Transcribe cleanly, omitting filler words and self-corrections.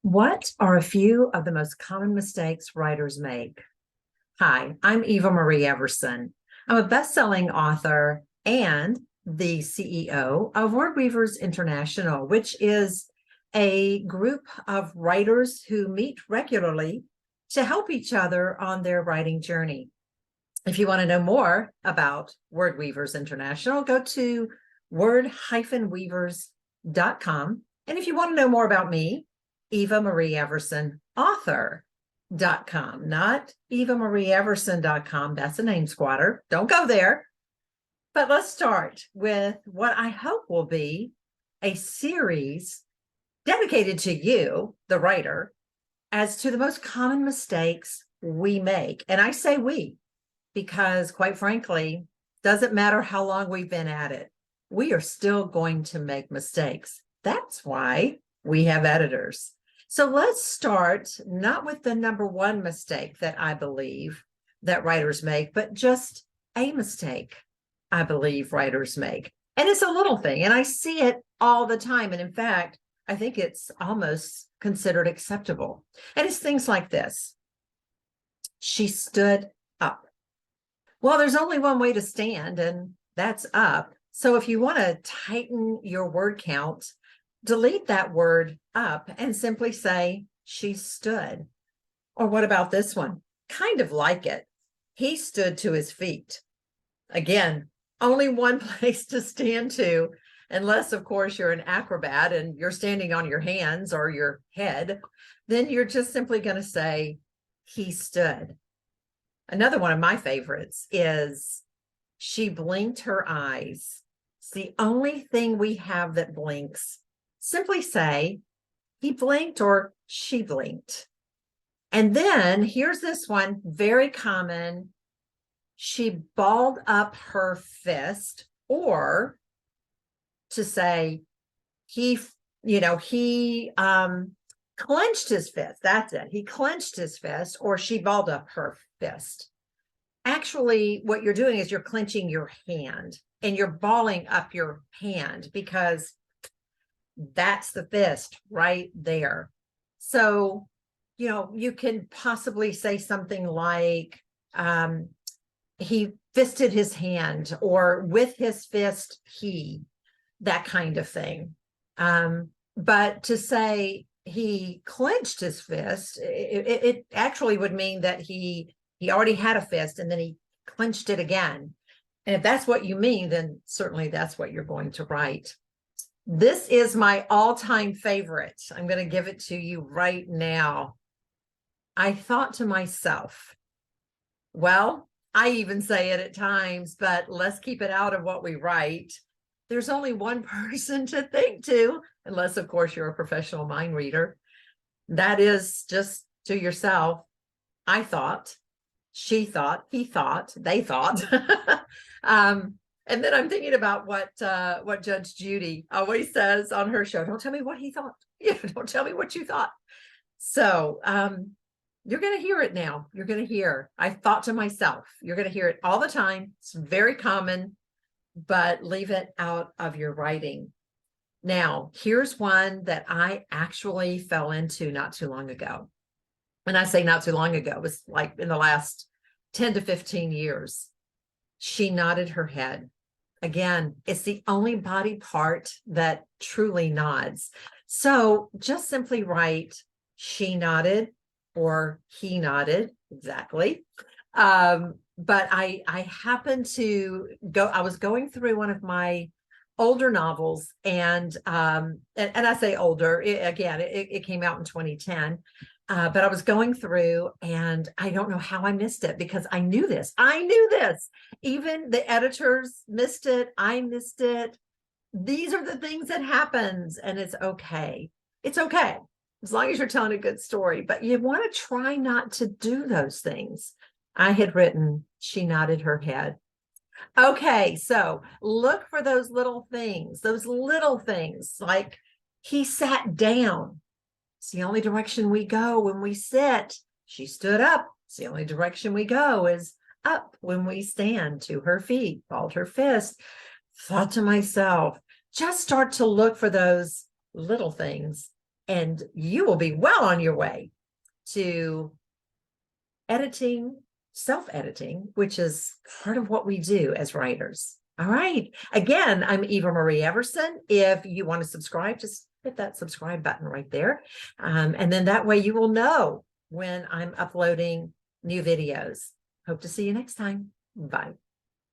What are a few of the most common mistakes writers make? Hi, I'm Eva Marie Everson. I'm a best-selling author and the CEO of Word Weavers International, which is a group of writers who meet regularly to help each other on their writing journey. If you want to know more about Word Weavers International, go to word-weavers.com. And if you want to know more about me, Eva Marie Everson, author.com, not evamarieeverson.com. That's a name squatter. Don't go there. But let's start with what I hope will be a series dedicated to you, the writer, as to the most common mistakes we make. And I say we, because quite frankly, doesn't matter how long we've been at it, we are still going to make mistakes. That's why we have editors. So let's start not with the number one mistake that I believe that writers make, but just a mistake I believe writers make. And it's a little thing, and I see it all the time. And in fact, I think it's almost considered acceptable. And it's things like this. She stood up. Well, there's only one way to stand, and that's up. So if you want to tighten your word count, delete that word up and simply say, she stood. Or what about this one? Kind of like it. He stood to his feet. Again, only one place to stand to, unless, of course, you're an acrobat and you're standing on your hands or your head, then you're just simply going to say, he stood. Another one of my favorites is she blinked her eyes. It's the only thing we have that blinks. Simply say, he blinked or she blinked. And then here's this one, very common. She balled up her fist, or to say, he clenched his fist. That's it. He clenched his fist, or she balled up her fist. Actually, what you're doing is you're clenching your hand and you're balling up your hand, because that's the fist right there. So, you can possibly say something like, he fisted his hand, or with his fist, that kind of thing. But to say he clenched his fist, it actually would mean that he already had a fist and then he clenched it again. And if that's what you mean, then certainly that's what you're going to write. This is my all-time favorite. I'm going to give it to you right now. I thought to myself, well, I even say it at times, but let's keep it out of what we write. There's only one person to think to, unless, of course, you're a professional mind reader. That is just to yourself. I thought, she thought, he thought, they thought. And then I'm thinking about what Judge Judy always says on her show. Don't tell me what he thought. Don't tell me what you thought. So you're going to hear it now. You're going to hear, I thought to myself. You're going to hear it all the time. It's very common, but leave it out of your writing. Now, here's one that I actually fell into not too long ago. When I say not too long ago, it was like in the last 10 to 15 years. She nodded her head. Again, it's the only body part that truly nods. So just simply write, she nodded or he nodded, exactly. But I happened to I was going through one of my older novels, and I say older, it came out in 2010. But I was going through, and I don't know how I missed it, because I knew this. Even the editors missed it. I missed it. These are the things that happens, and it's okay. It's okay, as long as you're telling a good story, but you want to try not to do those things. I had written, she nodded her head. Okay, so look for those little things like he sat down. It's the only direction we go when we sit. She stood up. It's the only direction we go is up when we stand. To her feet, balled her fist. Thought to myself, just start to look for those little things and you will be well on your way to editing, self-editing, which is part of what we do as writers. All right. Again, I'm Eva Marie Everson. If you want to subscribe, just hit that subscribe button right there. And then that way you will know when I'm uploading new videos. Hope to see you next time. Bye.